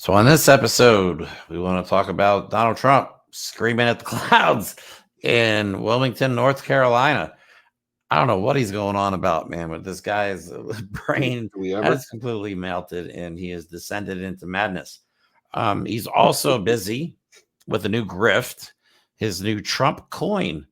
So on this episode, we want to talk about Donald Trump screaming at the clouds in Wilmington, North Carolina. I don't know what he's going on about, man, but this guy's brain Do we ever? has completely melted and he has descended into madness. He's also busy with a new grift. His new Trump coin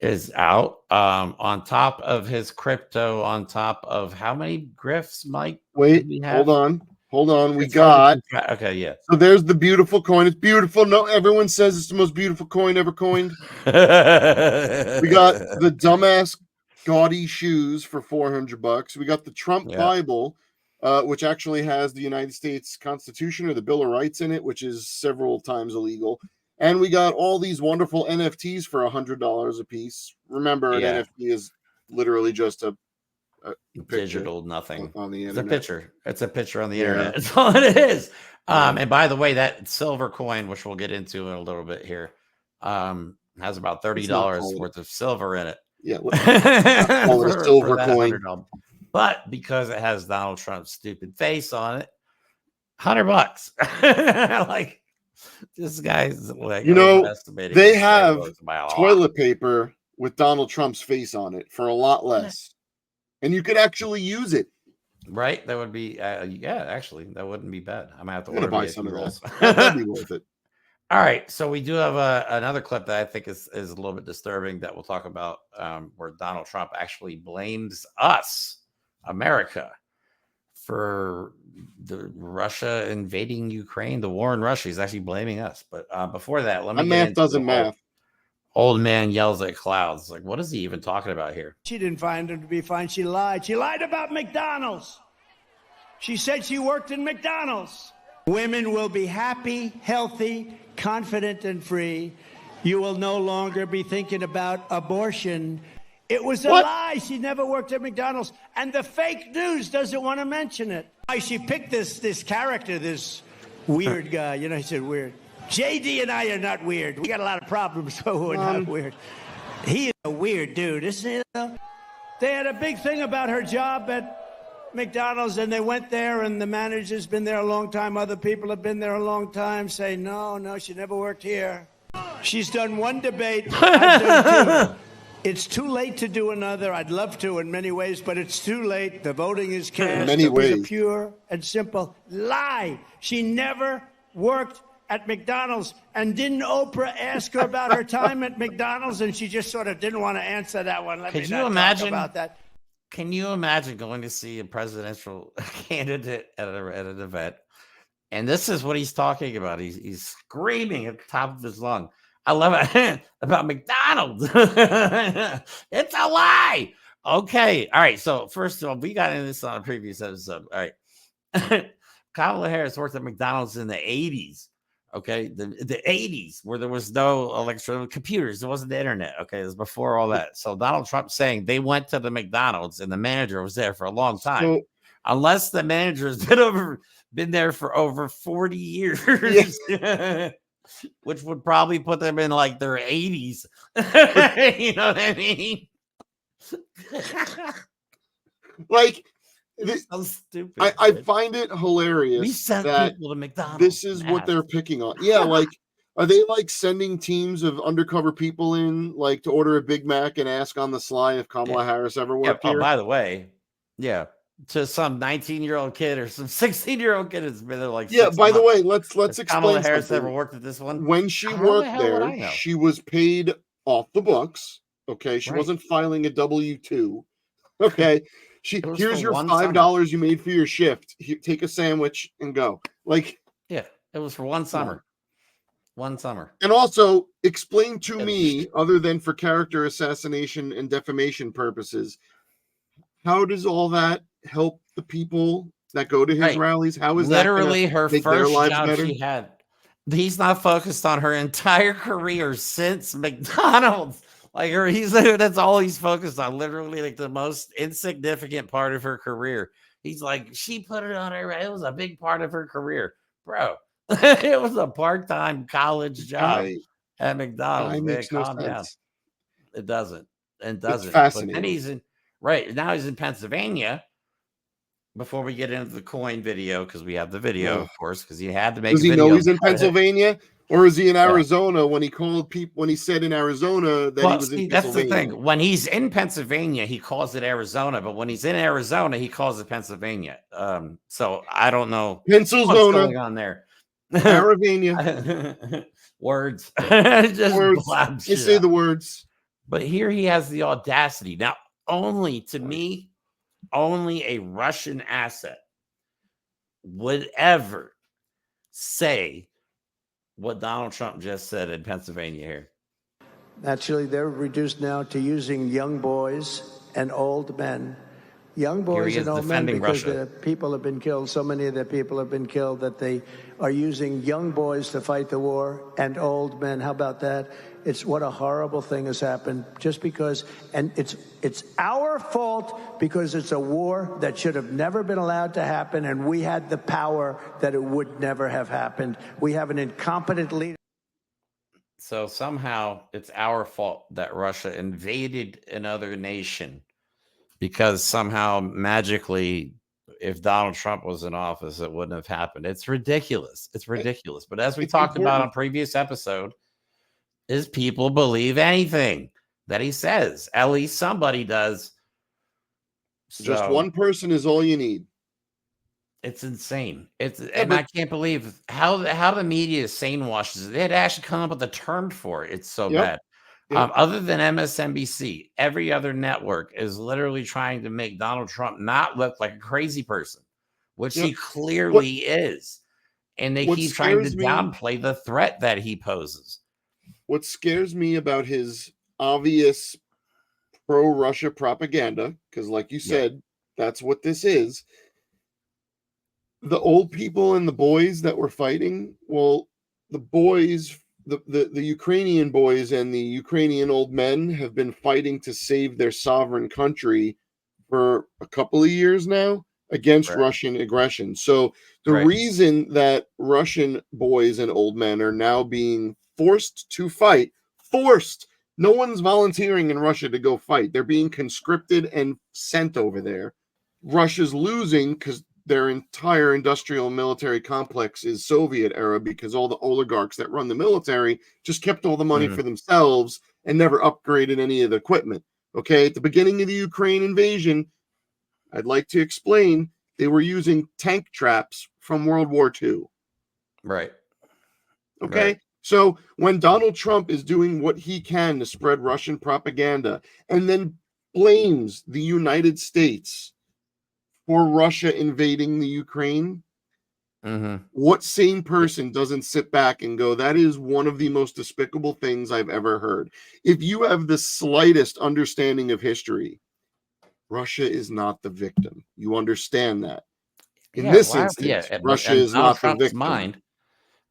is out, on top of his crypto, on top of how many grifts, Mike? Wait, we have? hold on. We It's hard got to keep track. Okay, yeah. so there's the beautiful coin. It's beautiful. No, everyone says it's the most beautiful coin ever coined. We got the dumbass gaudy shoes for $400. We got the Trump Yeah. Bible, which actually has the United States Constitution or the Bill of Rights in it, which is several times illegal. And we got all these wonderful NFTs for $100 a piece. Remember, an Yeah. NFT is literally just a digital nothing on the It's a internet. picture. It's a picture on the Yeah. internet. That's all it is. And by the way, that silver coin, which we'll get into in a little bit here, has about $30 worth of silver in it. Yeah, call it a silver coin. $100. But because it has Donald Trump's stupid face on it, $100. Like, this guy's like, overestimating they his have egos by a lot. toilet paper with Donald Trump's face on it for a lot less, and you could actually use it. Right? That would be, yeah, actually, that wouldn't be bad. I might have to I'm gonna order buy VIP some of rolls. that. That'd be worth it. All right, so we do have another clip that I think is a little bit disturbing that we'll talk about, where Donald Trump actually blames us, America, for the Russia invading Ukraine, the war in Russia. He's actually blaming us. But before that, let me. My math doesn't math. Old man yells at clouds. Like, what is he even talking about here? She didn't find him to be fine. She lied. She lied about McDonald's. She said she worked in McDonald's. Women will be happy, healthy, confident, and free. You will no longer be thinking about abortion. It was a lie. She never worked at McDonald's. And the fake news doesn't want to mention it. She picked this character, this weird guy. You know, he said weird. JD and I are not weird. We got a lot of problems, but we're not weird. He is a weird dude, isn't he? They had a big thing about her job at McDonald's, and they went there, and the manager's been there a long time. Other people have been there a long time, say, no, she never worked here. She's done one debate. I've done two. It's too late to do another. I'd love to in many ways, but it's too late. The voting is cast. In many ways. It's a pure and simple lie. She never worked at McDonald's. And didn't Oprah ask her about her time at McDonald's? And she just sort of didn't want to answer that one. Could you imagine about that? Can you imagine going to see a presidential candidate at an event? And this is what he's talking about. He's screaming at the top of his lung. I love it about McDonald's. It's a lie. Okay. All right. So first of all, we got into this on a previous episode. All right. Kamala Harris worked at McDonald's in the 80s. Okay. The 80s, where there was no electronic computers. There wasn't the internet. Okay. It was before all that. So Donald Trump saying they went to the McDonald's and the manager was there for a long time. So, unless the manager has been there for over 40 years. Yeah. Which would probably put them in like their 80s. You know what I mean? Like, so stupid. I find it hilarious. We sent that people to McDonald's. This is what they're picking on. Yeah, like, are they like sending teams of undercover people in, like, to order a Big Mac and ask on the sly if Kamala Harris ever worked here? Oh, by the way, yeah. To some 19-year-old kid or some 16-year-old kid has been there like 6 by months. the way, let's explain. Kamala Harris ever worked at this one? When she worked there, she was paid off the books. Okay, she wasn't filing a W-2. Okay, here's your $5 you made for your shift. Here, take a sandwich and go. Like, yeah, it was for one summer. One summer. And also explain to me, other than for character assassination and defamation purposes, how does all that help the people that go to his rallies? How is literally that her first job she had? He's not focused on her entire career since McDonald's. Like, that's all he's focused on. Literally, like the most insignificant part of her career. He's like, she put it on her. It was a big part of her career, bro. It was a part-time college job at McDonald's. Man, calm down. It doesn't. It's fascinating. But then now he's in Pennsylvania before we get into the coin video, because we have the video, of course, because he had to make. Does he know he's in Pennsylvania, or is he in Arizona when he called people? When he said in Arizona that he was in Pennsylvania? That's the thing. When he's in Pennsylvania, he calls it Arizona, but when he's in Arizona, he calls it Pennsylvania. So I don't know what's going on there. Arizona. Words. Just words. You say the words. But here he has the audacity. Now, only a Russian asset would ever say what Donald Trump just said in Pennsylvania here. Actually, they're reduced now to using young boys and old men. Young boys and old men, because the people have been killed. So many of the people have been killed that they are using young boys to fight the war and old men. How about that? It's what a horrible thing has happened just because, and it's our fault because it's a war that should have never been allowed to happen, and we had the power that it would never have happened. We have an incompetent leader. So somehow it's our fault that Russia invaded another nation because somehow magically, if Donald Trump was in office, it wouldn't have happened. It's ridiculous. It's ridiculous. But as we talked about on previous episode, is people believe anything that he says. At least somebody does. Just one person is all you need. It's insane. I can't believe how the media sane washes it. They had actually come up with a term for it. It's so bad. Other than MSNBC, every other network is literally trying to make Donald Trump not look like a crazy person, which he clearly is. And they keep trying to downplay the threat that he poses. What scares me about his obvious pro-Russia propaganda, because like you said, that's what this is. The old people and the boys that were fighting, well, the boys, the Ukrainian boys and the Ukrainian old men have been fighting to save their sovereign country for a couple of years now against Russian aggression. So the reason that Russian boys and old men are now being forced to fight, no one's volunteering in Russia to go fight. They're being conscripted and sent over there. Russia's losing because their entire industrial and military complex is Soviet era, because all the oligarchs that run the military just kept all the money for themselves and never upgraded any of the equipment. Okay, at the beginning of the Ukraine invasion, I'd like to explain, they were using tank traps from World War II. Right. Okay. Right. So when Donald Trump is doing what he can to spread Russian propaganda and then blames the United States for Russia invading the Ukraine, what sane person doesn't sit back and go, that is one of the most despicable things I've ever heard? If you have the slightest understanding of history, Russia is not the victim. You understand that. In this instance, Russia is not the victim.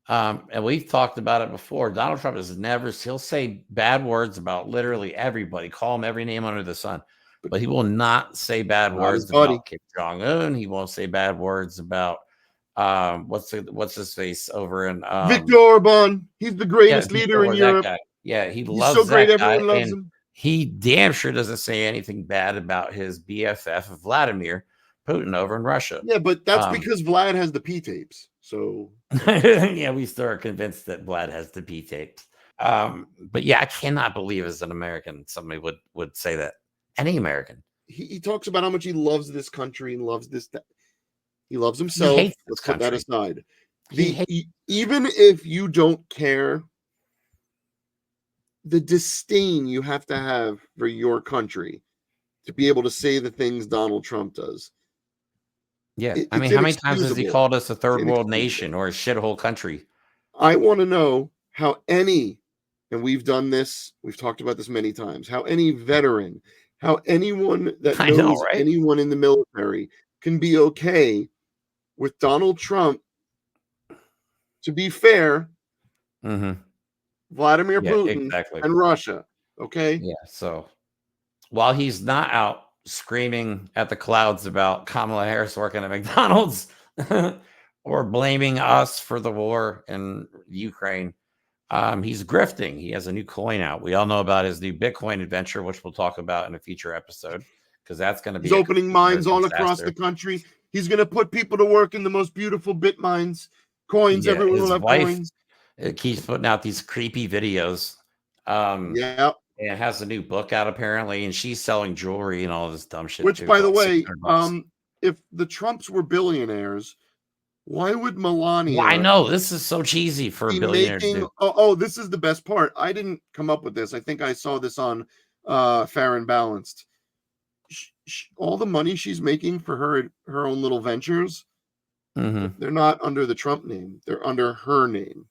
And we've talked about it before. Donald Trump he'll say bad words about literally everybody, call him every name under the sun, but he will not say bad words about Kim Jong-un. He won't say bad words about what's his face over in Viktor Orban. He's the greatest leader in Europe. He loves so great, that guy. Everyone loves him. He damn sure doesn't say anything bad about his BFF Vladimir Putin over in Russia. Yeah, but that's because Vlad has the P tapes. So we still are convinced that Vlad has the P tapes. But I cannot believe as an American somebody would say that. Any American. He talks about how much he loves this country and loves this. He loves himself. Let's put that aside. Even if you don't care, the disdain you have to have for your country to be able to say the things Donald Trump does. Yeah, how many times has he called us a third world nation or a shithole country? I want to know how and we've done this, we've talked about this many times, how any veteran, how anyone that knows anyone in the military can be okay with Donald Trump. To be fair, Vladimir Putin and Russia, okay? Yeah, so while he's not out screaming at the clouds about Kamala Harris working at McDonald's or blaming us for the war in Ukraine, he's grifting. He has a new coin out. We all know about his new Bitcoin adventure, which we'll talk about in a future episode, because that's going to be opening mines all across the country. He's going to put people to work in the most beautiful bit mines. Coins, everyone will have coins. It keeps putting out these creepy videos. Yeah. And has a new book out apparently, and she's selling jewelry and all this dumb shit. Which, by the way, if the Trumps were billionaires, why would Melania? Well, I know this is so cheesy for a billionaire to do. Oh, this is the best part. I didn't come up with this. I think I saw this on Fair and Balanced. All the money she's making for her own little ventures, they're not under the Trump name. They're under her name.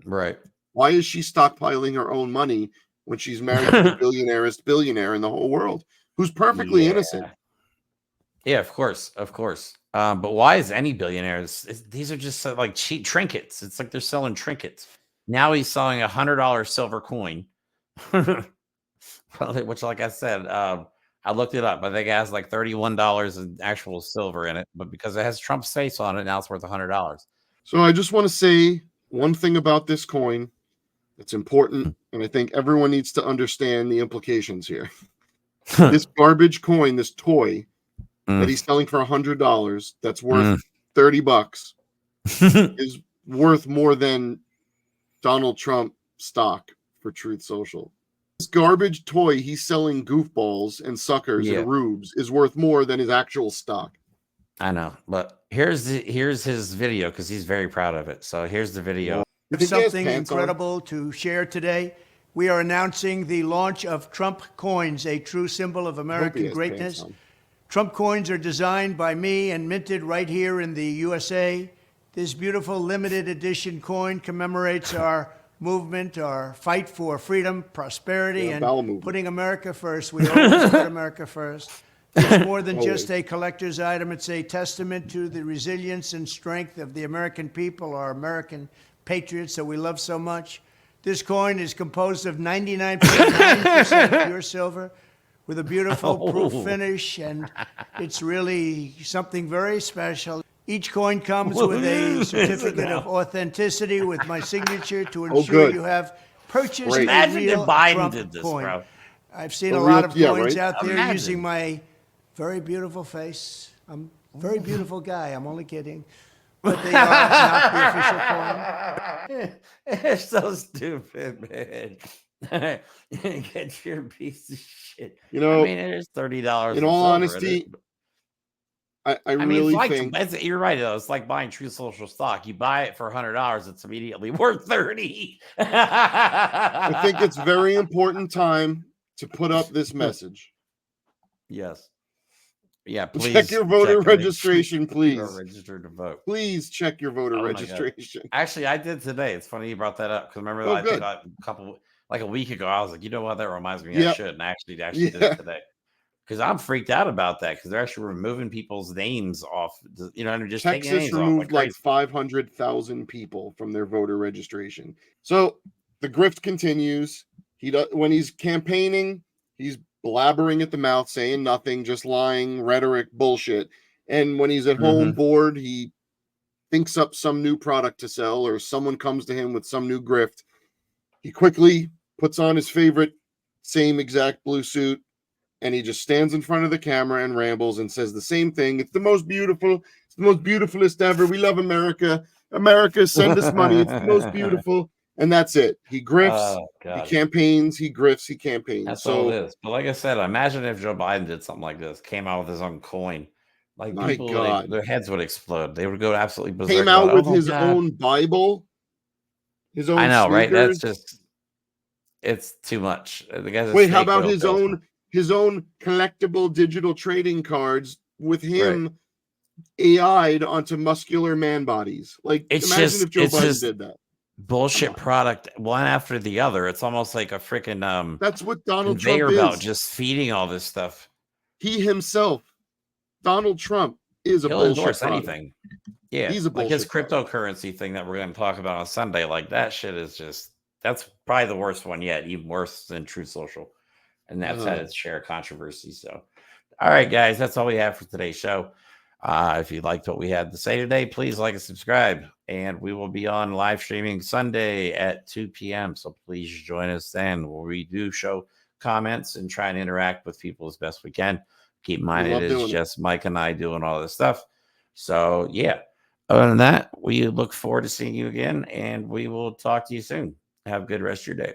Right. Why is she stockpiling her own money when she's married to the billionairest billionaire in the whole world, who's perfectly innocent? Yeah, of course. But why is any billionaires? These are just like cheap trinkets. It's like they're selling trinkets. Now he's selling $100 silver coin, which, like I said, I looked it up. I think it has like $31 in actual silver in it, but because it has Trump's face on it, now it's worth $100. So I just want to say one thing about this coin. It's important, and I think everyone needs to understand the implications here. This garbage coin, this toy that he's selling for $100, that's worth $30, is worth more than Donald Trump stock for Truth Social. This garbage toy he's selling goofballs and suckers and rubes is worth more than his actual stock. I know, but here's his video because he's very proud of it. So here's the video. Something incredible to share today. We are announcing the launch of Trump coins, a true symbol of American greatness. Trump coins are designed by me and minted right here in the USA. This beautiful limited edition coin commemorates our movement, our fight for freedom, prosperity, and putting America first. We always put America first. It's more than just a collector's item. It's a testament to the resilience and strength of the American people, our American patriots that we love so much. This coin is composed of 99.9% pure silver with a beautiful proof finish, and it's really something very special. Each coin comes with a certificate of authenticity with my signature to ensure you have purchased a real Trump coin. Bro. I've seen a lot of coins out there using my very beautiful face. I'm a very beautiful guy. I'm only kidding. But they are not the official coin. It's so stupid, man. Get your piece of shit. You know, I mean, it is $30. In all honesty, I really think you're right. Though it's like buying True Social stock. You buy it for $100, it's immediately worth $30. I think it's very important time to put up this message. Yes. Yeah, please check your voter registration, please. Registered to vote. Please check your voter registration. Actually, I did today. It's funny you brought that up because remember I think a week ago I was like, you know what, that reminds me I should, and I actually did it today because I'm freaked out about that because they're actually removing people's names off. You know, and just Texas names removed like 500,000 people from their voter registration. So the grift continues. When he's campaigning, he's blabbering at the mouth, saying nothing, just lying, rhetoric, bullshit. And when he's at home bored, he thinks up some new product to sell, or someone comes to him with some new grift. He quickly puts on his favorite, same exact blue suit, and he just stands in front of the camera and rambles and says the same thing. It's the most beautiful. It's the most beautifulest ever. We love America. America, send us money. It's the most beautiful. And that's it. He grifts, he campaigns, he grifts, he campaigns. That's all it is. But like I said, imagine if Joe Biden did something like this, came out with his own coin. Like people, their heads would explode. They would go absolutely berserk. Came out with his own Bible, his own. I know, sneakers. Right? That's just, it's too much. The guy's Wait, how about his own collectible digital trading cards with him AI'd onto muscular man bodies? Like, imagine if Joe Biden did that. Bullshit product one after the other. It's almost like a freaking that's what Donald conveyor Trump belt, is. just feeding all this stuff. He himself, Donald Trump, is a bullshit product. Anything. Yeah, he's a like his product. Cryptocurrency thing that we're going to talk about on Sunday. Like that shit is just, that's probably the worst one yet, even worse than Truth Social, and that's had its share of controversy. So, all right, guys, that's all we have for today's show. If you liked what we had to say today, please like and subscribe. And we will be on live streaming Sunday at 2 p.m. So please join us then, where we do show comments and try and interact with people as best we can. Keep in mind, it is just Mike and I doing all this stuff. So, yeah. Other than that, we look forward to seeing you again, and we will talk to you soon. Have a good rest of your day.